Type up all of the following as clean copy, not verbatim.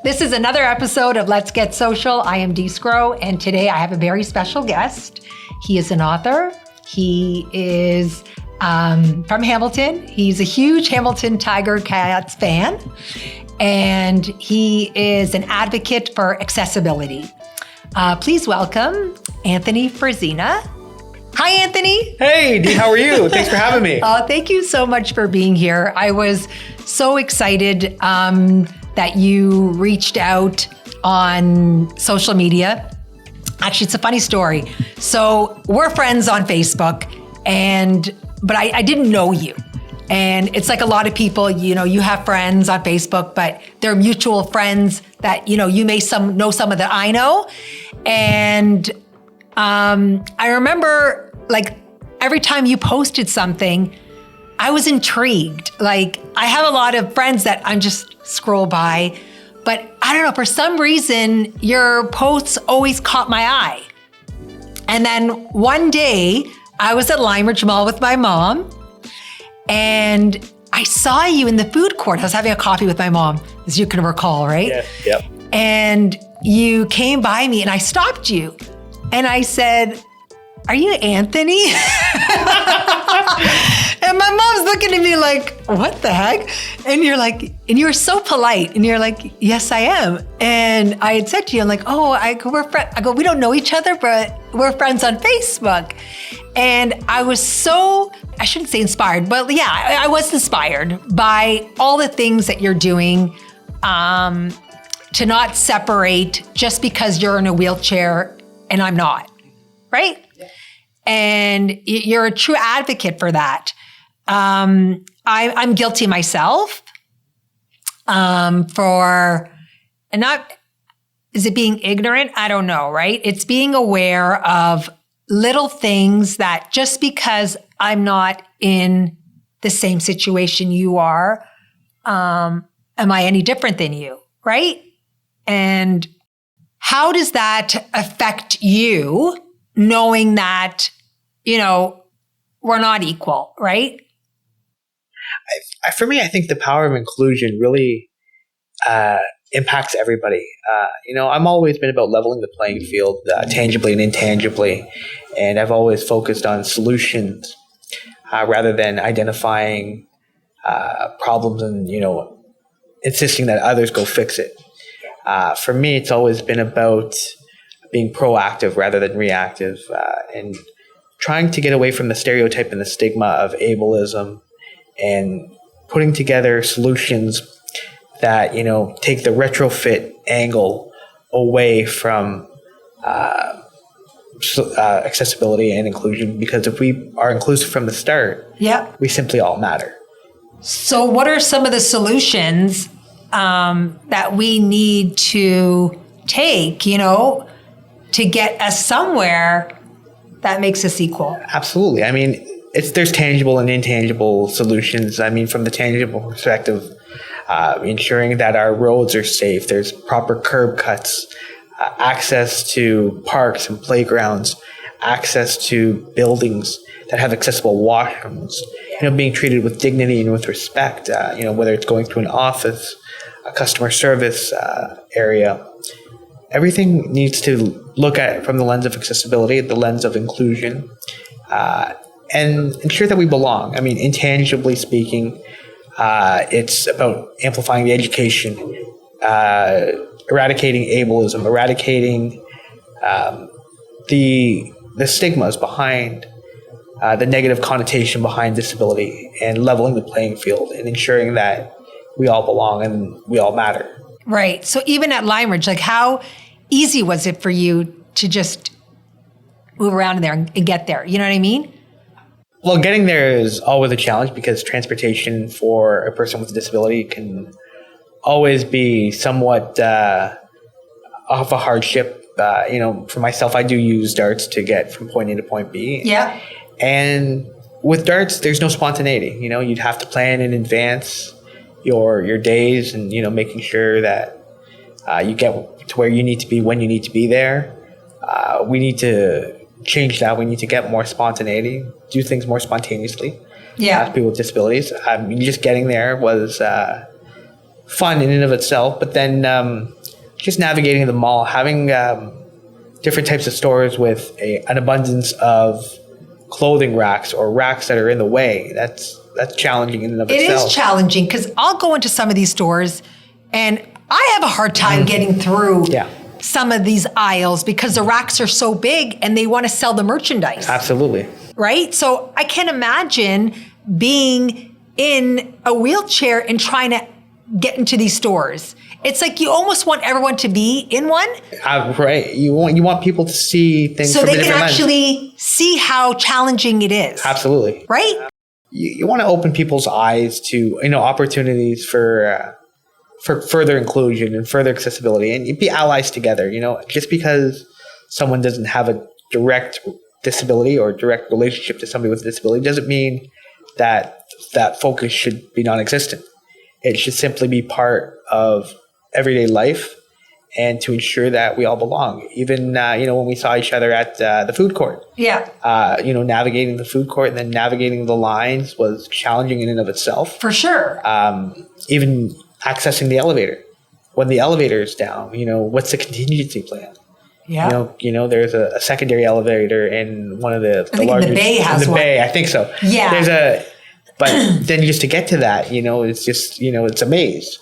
This is another episode of Let's Get Social. I am Dee Scrow, and today I have a very special guest. He is an author. He is from Hamilton. He's a huge Hamilton Tiger Cats fan, and he is an advocate for accessibility. Please welcome Anthony Frisina. Hi, Anthony. Hey, Dee, how are you? Thanks for having me. Thank you so much for being here. I was so excited that you reached out on social media. Actually, it's a funny story. So we're friends on Facebook, but I didn't know you. And it's like a lot of people, you have friends on Facebook, but they're mutual friends that, you may know some of that I know. And I remember like every time you posted something, I was intrigued. Like I have a lot of friends that I'm just scroll by, but I don't know, for some reason, your posts always caught my eye. And then one day I was at Limeridge Mall with my mom and I saw you in the food court. I was having a coffee with my mom, as you can recall, right? Yeah, yep. And you came by me and I stopped you and I said, "Are you Anthony?" And my mom's looking at me like, "What the heck?" And you're like, and you were so polite. And you're like, "Yes, I am." And I had said to you, I'm like, we're friends. I go, "We don't know each other, but we're friends on Facebook." And I was I shouldn't say inspired, but yeah, I was inspired by all the things that you're doing to not separate just because you're in a wheelchair and I'm not, right? Yeah. And you're a true advocate for that. I'm guilty myself is it being ignorant? I don't know, right? It's being aware of little things that just because I'm not in the same situation you are, am I any different than you, right? And how does that affect you knowing that, we're not equal, right? For me, I think the power of inclusion really impacts everybody. I'm always been about leveling the playing field tangibly and intangibly. And I've always focused on solutions rather than identifying problems and, insisting that others go fix it. For me, it's always been about being proactive rather than reactive and trying to get away from the stereotype and the stigma of ableism and putting together solutions that, take the retrofit angle away from accessibility and inclusion. Because if we are inclusive from the start, we simply all matter. So what are some of the solutions that we need to take, to get us somewhere that makes us equal? Absolutely. I mean, there's tangible and intangible solutions. I mean, from the tangible perspective, ensuring that our roads are safe, there's proper curb cuts, access to parks and playgrounds, access to buildings that have accessible washrooms, being treated with dignity and with respect, whether it's going to an office, a customer service area. Everything needs to look at it from the lens of accessibility, the lens of inclusion, and ensure that we belong. I mean, intangibly speaking, it's about amplifying the education, eradicating ableism, eradicating the stigmas behind the negative connotation behind disability, and leveling the playing field and ensuring that we all belong and we all matter. Right. So even at Limeridge, like how easy was it for you to just move around in there and get there? You know what I mean? Well, getting there is always a challenge because transportation for a person with a disability can always be somewhat of a hardship. For myself, I do use darts to get from point A to point B. Yeah. And with darts, there's no spontaneity. You'd have to plan in advance your days and, making sure that you get to where you need to be when you need to be there. We need to change that. We need to get more spontaneity, do things more spontaneously. Yeah. People with disabilities. Just getting there was fun in and of itself, but then just navigating the mall, having different types of stores with an abundance of clothing racks or racks that are in the way. That's challenging in and of itself. It is challenging because I'll go into some of these stores and I have a hard time getting through some of these aisles because the racks are so big and they want to sell the merchandise. Absolutely. Right? So I can't imagine being in a wheelchair and trying to get into these stores. It's like you almost want everyone to be in one. Right. You want people to see things so from a they can different actually lens. see how challenging it is. Absolutely. Right? You want to open people's eyes to opportunities for further inclusion and further accessibility, and be allies together. Just because someone doesn't have a direct disability or direct relationship to somebody with a disability doesn't mean that focus should be non-existent. It should simply be part of everyday life, and to ensure that we all belong. Even when we saw each other at the food court, navigating the food court and then navigating the lines was challenging in and of itself. For sure. Even accessing the elevator when the elevator is down. What's the contingency plan? Yeah. There's a secondary elevator in one of the larger. The Bay has in the one. Bay, I think so. Yeah. But then just to get to that, it's just, it's a maze.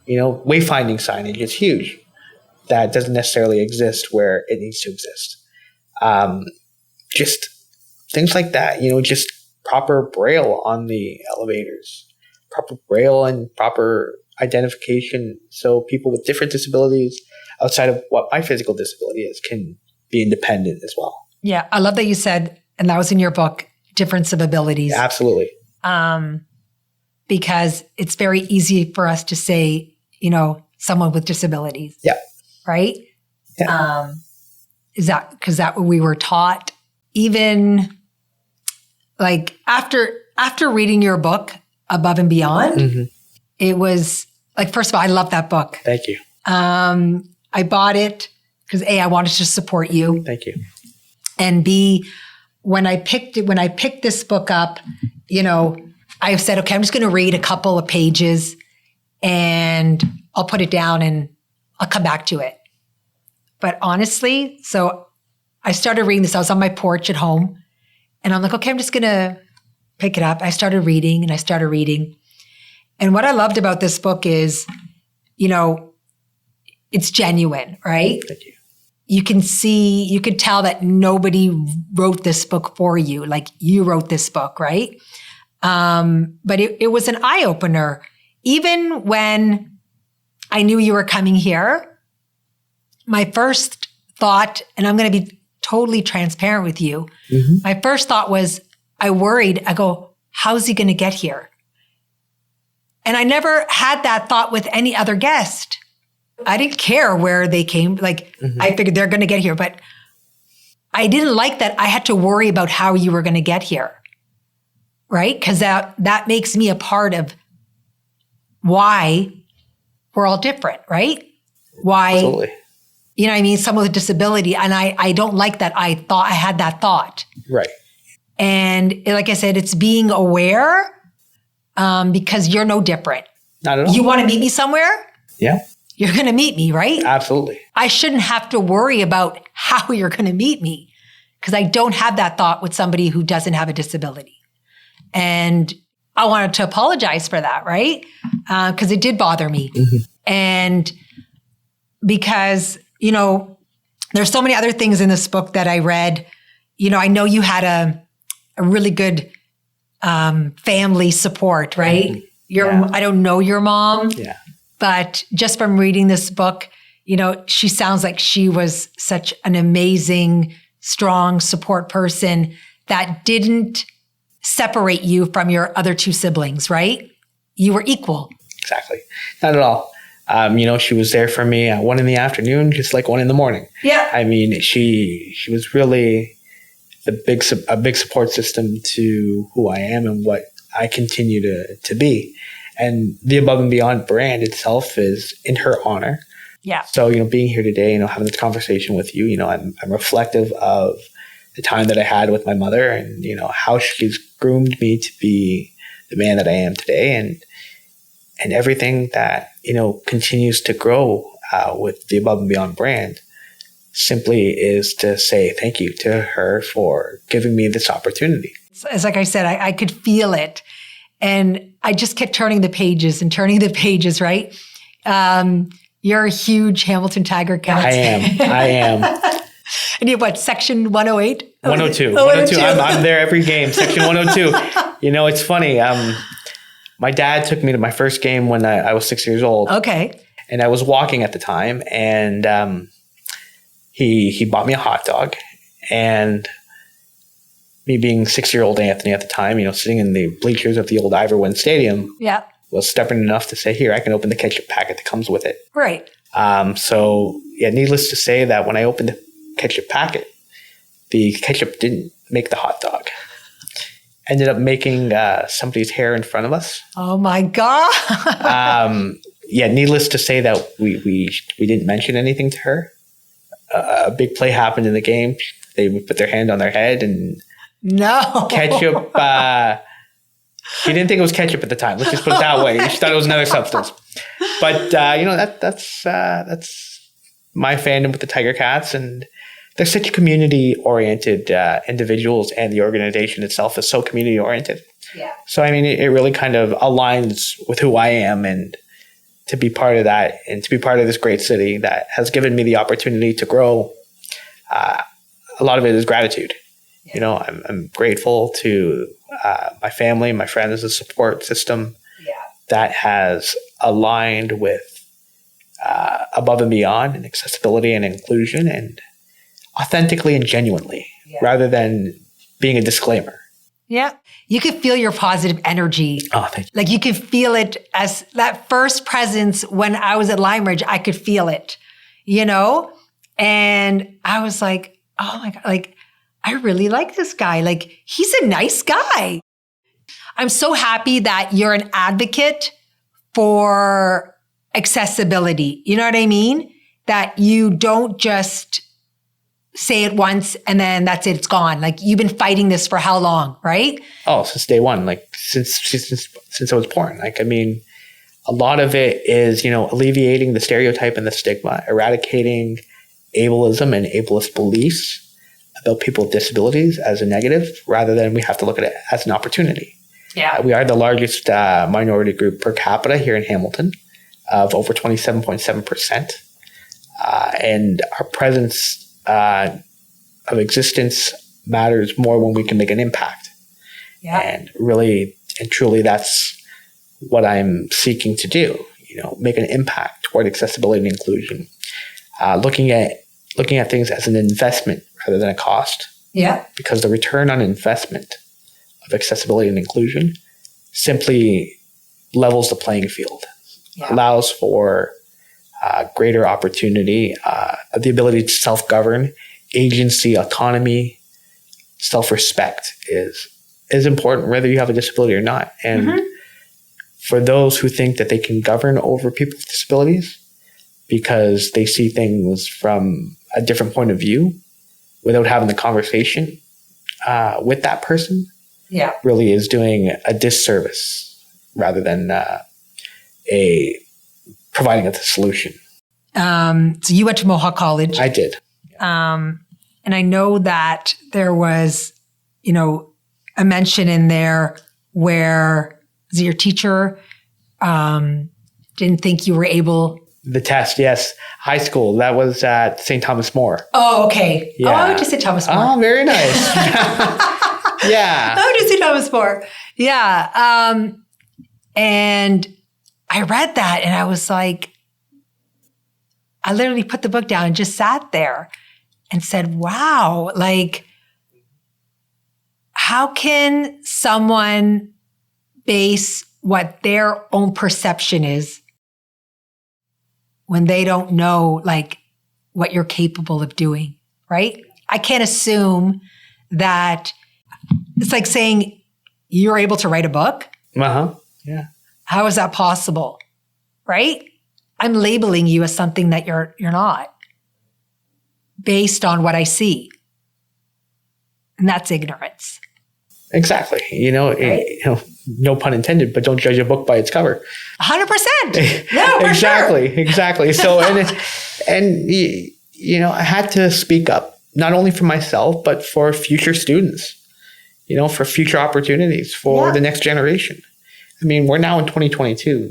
Wayfinding signage is huge. That doesn't necessarily exist where it needs to exist. Just things like that, just proper braille on the elevators, proper braille and proper identification so people with different disabilities outside of what my physical disability is can be independent as well. Yeah. I love that you said, and that was in your book, difference of abilities. Absolutely. Because it's very easy for us to say, someone with disabilities. Yeah. Right? Yeah. Is that because that what we were taught? Even like after reading your book, Above and Beyond, it was like, first of all, I love that book. Thank you. I bought it because I wanted to support you. Thank you. And B, when I picked this book up, I said, okay, I'm just going to read a couple of pages and I'll put it down and I'll come back to it. But honestly, so I started reading this. I was on my porch at home and I'm like, okay, I'm just going to pick it up. I started reading. And what I loved about this book is, it's genuine, right? Thank you. You could tell that nobody wrote this book for you. Like you wrote this book, right? But it was an eye opener. Even when I knew you were coming here, my first thought, and I'm going to be totally transparent with you. My first thought was, I go, how's he going to get here? And I never had that thought with any other guest. I didn't care where they came. I figured they're going to get here, but I didn't like that I had to worry about how you were going to get here. Right? Because that makes me a part of why we're all different, right? Why, Absolutely. You know what I mean? Someone with a disability. And I don't like that I had that thought. Right. And like I said, it's being aware because you're no different. Not at all. You want to meet me somewhere? Yeah. You're going to meet me, right? Absolutely. I shouldn't have to worry about how you're going to meet me because I don't have that thought with somebody who doesn't have a disability. And I wanted to apologize for that, right? Because it did bother me. And because, there's so many other things in this book that I read. I know you had a really good family support, right? I don't know your mom. Yeah. But just from reading this book, she sounds like she was such an amazing, strong support person that didn't separate you from your other two siblings, right? You were equal. Exactly. Not at all. She was there for me at 1 p.m, just like 1 a.m. Yeah. I mean, she was really a big support system to who I am and what I continue to be. And the Above and Beyond brand itself is in her honor. Yeah. So, being here today, having this conversation with you, I'm reflective of the time that I had with my mother, and how she's groomed me to be the man that I am today, and everything that continues to grow with the Above and Beyond brand, simply is to say thank you to her for giving me this opportunity. It's like I said, I could feel it. And I just kept turning the pages and turning the pages, right? You're a huge Hamilton Tiger Cats. I am. And you have what, section 108? 102. 102. I'm there every game. Section 102. It's funny. My dad took me to my first game when I was 6 years old. Okay. And I was walking at the time, and he bought me a hot dog, and me being 6-year-old Anthony at the time, sitting in the bleachers of the old Iverwin Stadium, was stubborn enough to say, here, I can open the ketchup packet that comes with it. Right. So needless to say that when I opened the ketchup packet, the ketchup didn't make the hot dog. Ended up making somebody's hair in front of us. Oh my God. Needless to say that we didn't mention anything to her. A big play happened in the game. They would put their hand on their head, and ketchup. She didn't think it was ketchup at the time. Let's just put it that way. She thought it was another substance. But that's my fandom with the Tiger Cats, and they're such community-oriented individuals, and the organization itself is so community-oriented. Yeah. So it really kind of aligns with who I am, and to be part of that, and to be part of this great city that has given me the opportunity to grow. A lot of it is gratitude. Yeah. I'm grateful to my family, my friends, the support system that has aligned with Above and Beyond, and accessibility and inclusion, and authentically and genuinely, rather than being a disclaimer. Yeah. You could feel your positive energy. Oh, thank you. Like you could feel it as that first presence when I was at Lime Ridge, I could feel it, And I was like, oh my God, like, I really like this guy. Like, he's a nice guy. I'm so happy that you're an advocate for accessibility. You know what I mean? That you don't just say it once and then that's it, it's gone. Like, you've been fighting this for how long, right? Oh, since day one, like since I was born. A lot of it is, alleviating the stereotype and the stigma, eradicating ableism and ableist beliefs about people with disabilities as a negative, rather than we have to look at it as an opportunity. Yeah. We are the largest minority group per capita here in Hamilton, of over 27.7%. And our presence of existence matters more when we can make an impact. Yeah. And really and truly, that's what I'm seeking to do, make an impact toward accessibility and inclusion. Looking at things as an investment rather than a cost. Yeah. Because the return on investment of accessibility and inclusion simply levels the playing field, allows for greater opportunity, the ability to self-govern, agency, autonomy, self-respect is important whether you have a disability or not. And for those who think that they can govern over people with disabilities because they see things from a different point of view without having the conversation with that person, really is doing a disservice rather than providing a solution. So you went to Mohawk College. I did. And I know that there was, a mention in there where your teacher didn't think you were able. The test, yes. High school. That was at St. Thomas More. Oh, okay. Yeah. Oh, I would just say Thomas More. Oh, very nice. Yeah. I would just say Thomas More. Yeah. And I read that and I was like, I literally put the book down and just sat there and said, wow, like, how can someone base what their own perception is when they don't know, like, what you're capable of doing, right? I can't assume that it's like saying you're able to write a book. Yeah. How is that possible? Right? I'm labeling you as something that you're not based on what I see. And that's ignorance. Exactly. Right? No pun intended, but don't judge a book by its cover. 100%. No, for Exactly. sure. Exactly. So, I had to speak up, not only for myself, but for future students, for future opportunities for the next generation. I mean, we're now in 2022.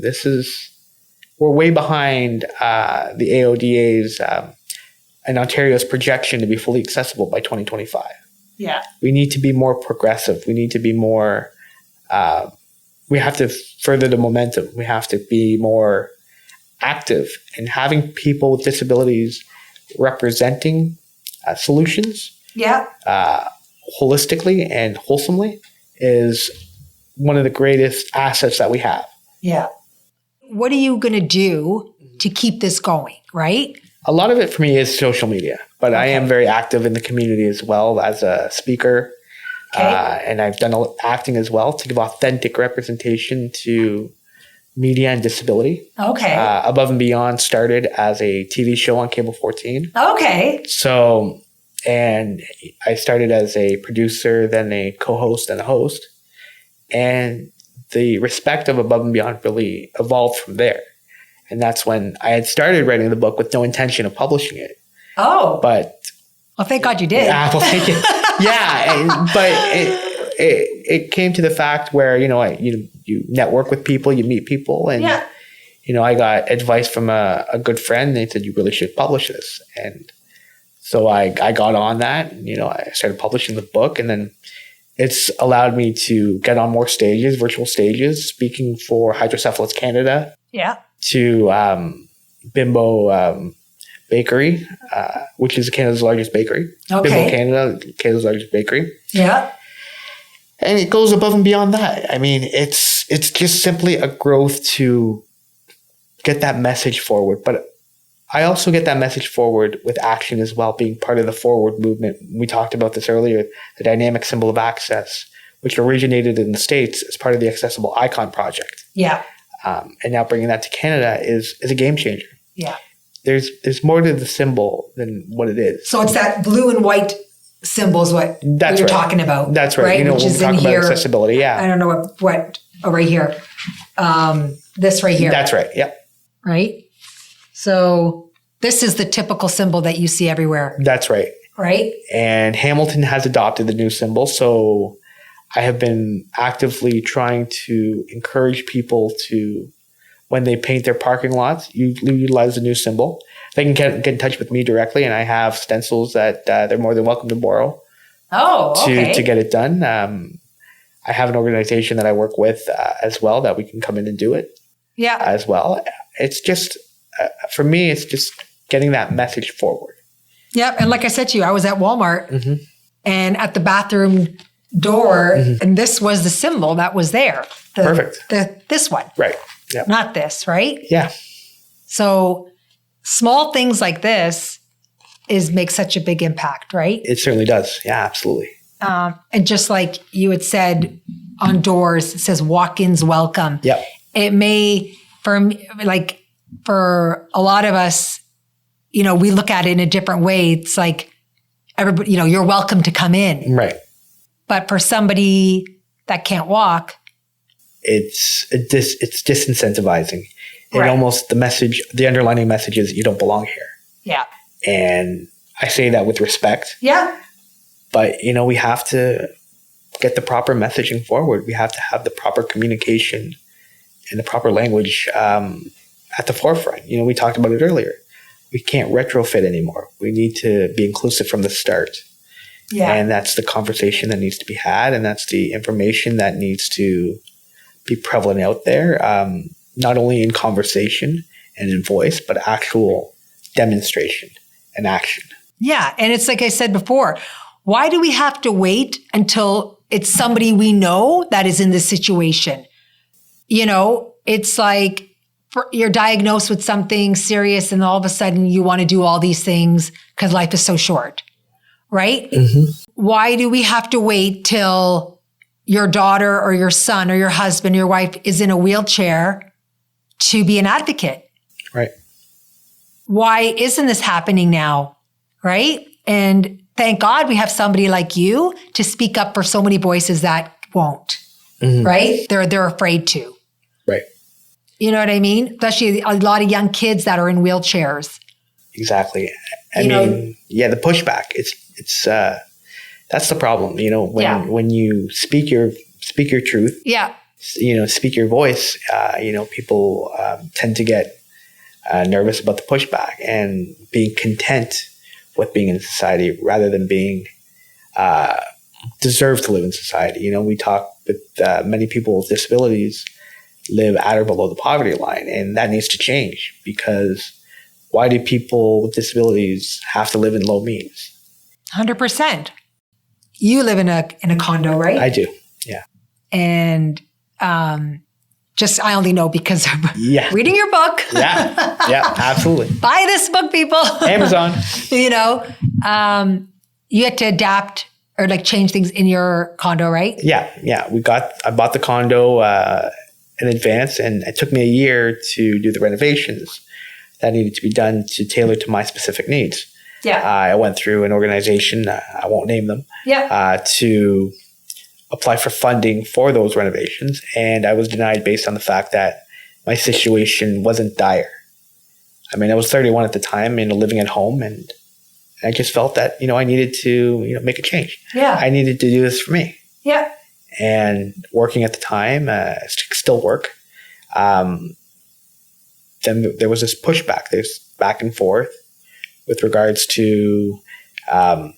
We're way behind the AODA's and Ontario's projection to be fully accessible by 2025. Yeah. We need to be more progressive. We need to be more, we have to further the momentum. We have to be more active, and having people with disabilities representing solutions holistically and wholesomely is one of the greatest assets that we have. Yeah. What are you going to do to keep this going, right? A lot of it for me is social media, but I am very active in the community as well as a speaker. And I've done acting as well to give authentic representation to media and disability. Okay. Above and Beyond started as a TV show on Cable 14. Okay. So, and I started as a producer, then a co-host and a host. And the respect of Above and Beyond really evolved from there. And that's when I had started writing the book with no intention of publishing it. Oh. But well, thank God you did. Yeah, well, thank you. But it came to the fact where, you network with people, you meet people. And, I got advice from a good friend. They said, you really should publish this. And so I got on that. I started publishing the book. And then it's allowed me to get on more stages, virtual stages, speaking for Hydrocephalus Canada. Yeah. To Bimbo Bakery, which is Canada's largest bakery. Okay. Bimbo Canada, Canada's largest bakery. Yeah. And it goes above and beyond that. I mean, it's just simply a growth to get that message forward. But I also get that message forward with action as well, being part of the forward movement. We talked about this earlier, the dynamic symbol of access, which originated in the States as part of the Accessible Icon Project. Yeah. And now bringing that to Canada is a game changer. Yeah. There's more to the symbol than what it is. So it's that blue and white symbol is what you're talking about. That's right. Which when is we talk in about here. accessibility, yeah. I don't know what right here. This right here. That's right. Yeah. Right. So this is the typical symbol that you see everywhere. That's right. Right. And Hamilton has adopted the new symbol. So I have been actively trying to encourage people to, when they paint their parking lots, utilize the new symbol. They can get in touch with me directly, and I have stencils that they're more than welcome to borrow. Oh, okay. To get it done. I have an organization that I work with as well that we can come in and do it. Yeah. As well. It's just, for me, it's just getting that message forward. Yep. And like I said to you, I was at Walmart and at the bathroom door, and this was the symbol that was there. Perfect. This one. Right. Yeah. Not this, right? Yeah. So small things like this make such a big impact, right? It certainly does. Yeah, absolutely. And just like you had said on doors, it says walk-ins welcome. Yep. It may, for a lot of us, we look at it in a different way. It's like everybody, you're welcome to come in. Right. But for somebody that can't walk, it's disincentivizing. Right. It almost, the underlying message is you don't belong here. Yeah. And I say that with respect. Yeah. But, we have to get the proper messaging forward. We have to have the proper communication and the proper language at the forefront. We talked about it earlier. We can't retrofit anymore. We need to be inclusive from the start. Yeah. And that's the conversation that needs to be had. And that's the information that needs to be prevalent out there, not only in conversation and in voice, but actual demonstration and action. Yeah. And it's like I said before, why do we have to wait until it's somebody we know that is in this situation? It's like you're diagnosed with something serious and all of a sudden you want to do all these things because life is so short, right? Mm-hmm. Why do we have to wait till your daughter or your son or your husband, your wife is in a wheelchair to be an advocate? Right. Why isn't this happening now? Right. And thank God we have somebody like you to speak up for so many voices that won't, right? They're afraid to. Right. You know what I mean? Especially a lot of young kids that are in wheelchairs. Exactly. I mean, the pushback. It's that's the problem. You know, when you speak your truth. Yeah. You know, speak your voice. You know, people tend to get nervous about the pushback and being content with being in society rather than being deserve to live in society. You know, we talk with many people with disabilities live at or below the poverty line, and that needs to change, because why do people with disabilities have to live in low means? 100%. You live in a condo, right? I do. Yeah. And I only know because of reading your book. Yeah, absolutely. Buy this book, people. Amazon. You know, you had to adapt or like change things in your condo, right? Yeah. I bought the condo in advance, and it took me a year to do the renovations that needed to be done to tailor to my specific needs. Yeah. I went through an organization, I won't name them, to apply for funding for those renovations. And I was denied based on the fact that my situation wasn't dire. I mean, I was 31 at the time and living at home, and I just felt that, you know, I needed to, you know, make a change. Yeah. I needed to do this for me. Yeah. And working at the time, still work. Then there was this pushback. There's back and forth with regards to, having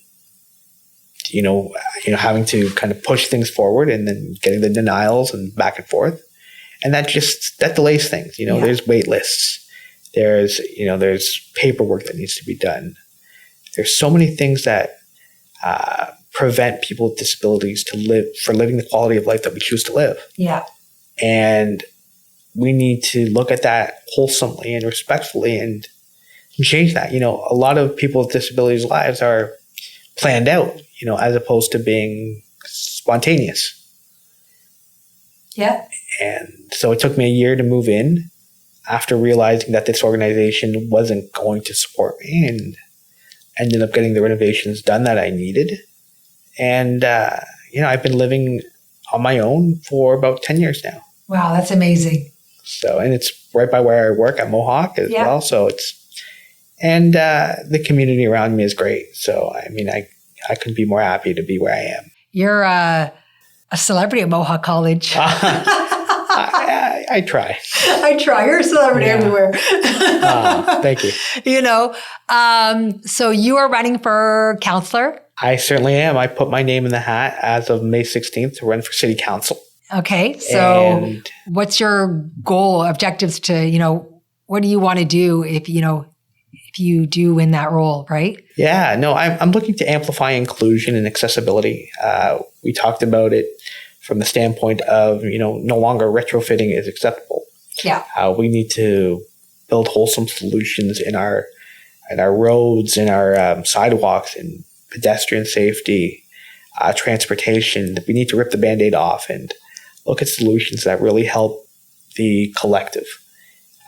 to kind of push things forward and then getting the denials and back and forth. And that delays things. You know, there's wait lists. There's paperwork that needs to be done. There's so many things that prevent people with disabilities from living the quality of life that we choose to live. Yeah. And we need to look at that wholesomely and respectfully and change that. You know, a lot of people with disabilities' lives are planned out, you know, as opposed to being spontaneous. Yeah. And so it took me a year to move in after realizing that this organization wasn't going to support me, and ended up getting the renovations done that I needed. And, I've been living on my own for about 10 years now. Wow, that's amazing. So, and it's right by where I work at Mohawk as well. So the community around me is great. So, I mean, I couldn't be more happy to be where I am. You're a celebrity at Mohawk College. I try. You're a celebrity everywhere. Thank you. You know, so you are running for counselor? I certainly am. I put my name in the hat as of May 16th to run for city council. Okay. So what's your goal, objectives to, you know, what do you want to do if you do win that role, right? Yeah, no, I'm looking to amplify inclusion and accessibility. We talked about it from the standpoint of, you know, no longer retrofitting is acceptable. Yeah. We need to build wholesome solutions in our roads, in our sidewalks, and pedestrian safety, transportation. We need to rip the Band-Aid off and look at solutions that really help the collective.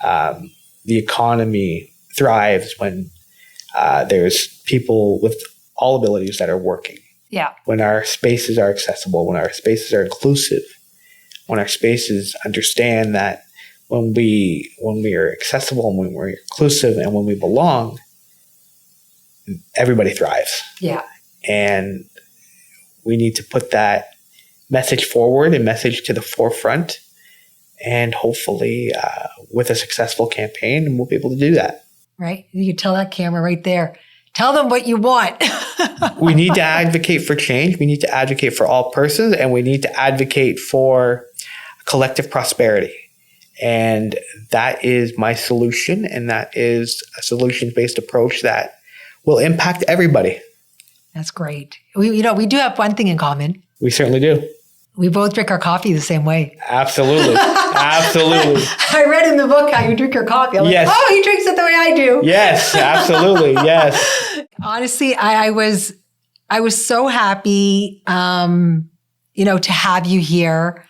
The economy thrives when there's people with all abilities that are working. Yeah. When our spaces are accessible, when our spaces are inclusive, when our spaces understand that when we are accessible and when we're inclusive and when we belong, everybody thrives. Yeah. And we need to put that message forward and message to the forefront. And hopefully with a successful campaign, we'll be able to do that. Right. You can tell that camera right there. Tell them what you want. We need to advocate for change. We need to advocate for all persons, and we need to advocate for collective prosperity. And that is my solution. And that is a solution-based approach that will impact everybody. That's great. We do have one thing in common. We certainly do. We both drink our coffee the same way. Absolutely. Absolutely. I read in the book how you drink your coffee. I'm like, oh, he drinks it the way I do. Yes, absolutely. Yes. Honestly, I was so happy, to have you here.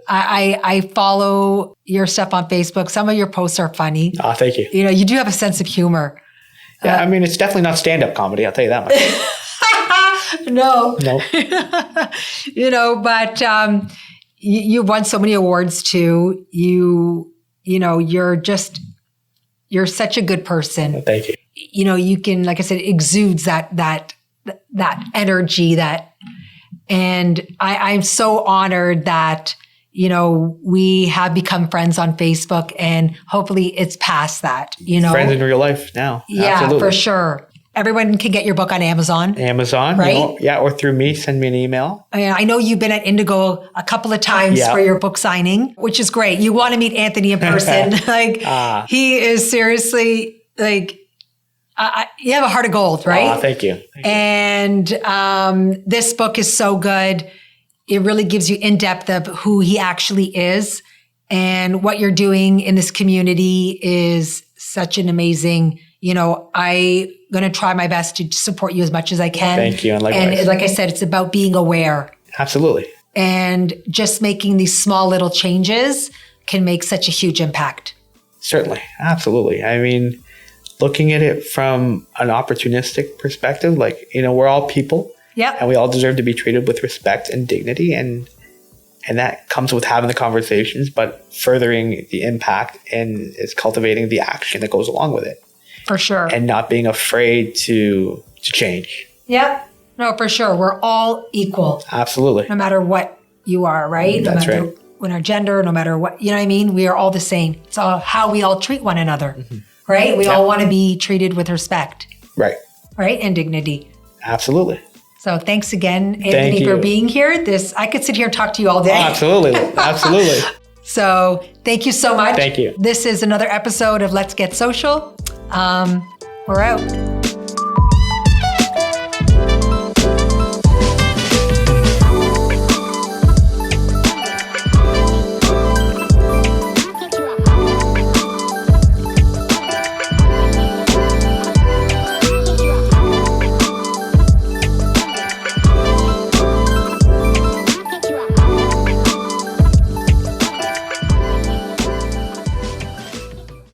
I follow your stuff on Facebook. Some of your posts are funny. Oh, thank you. You do have a sense of humor. Yeah, I mean, it's definitely not stand-up comedy. I'll tell you that much. No. Nope. But you've won so many awards too. You're such a good person. Thank you. You can, like I said, exudes that energy and I'm so honored that, we have become friends on Facebook, and hopefully it's past that, Friends in real life now. Yeah, Absolutely. for sure. Everyone can get your book on Amazon. Right? Or through me, send me an email. I know you've been at Indigo a couple of times for your book signing, which is great. You want to meet Anthony in person. He is seriously you have a heart of gold, right? Thank you. And this book is so good. It really gives you in-depth of who he actually is, and what you're doing in this community is such an amazing, I'm going to try my best to support you as much as I can. Thank you. And likewise. And like I said, it's about being aware. Absolutely. And just making these small little changes can make such a huge impact. Certainly. Absolutely. I mean, looking at it from an opportunistic perspective, we're all people. Yeah. And we all deserve to be treated with respect and dignity. And that comes with having the conversations, but furthering the impact and is cultivating the action that goes along with it. For sure. And not being afraid to change. Yeah. No, for sure. We're all equal. Absolutely. No matter what you are, right? That's no matter right. What our gender, no matter what, you know what I mean? We are all the same. It's all how we all treat one another, right? We all want to be treated with respect. Right. Right? And dignity. Absolutely. So thanks again, Anthony, for being here. I could sit here and talk to you all day. Absolutely. Absolutely. So thank you so much. Thank you. This is another episode of Let's Get Social. We're out.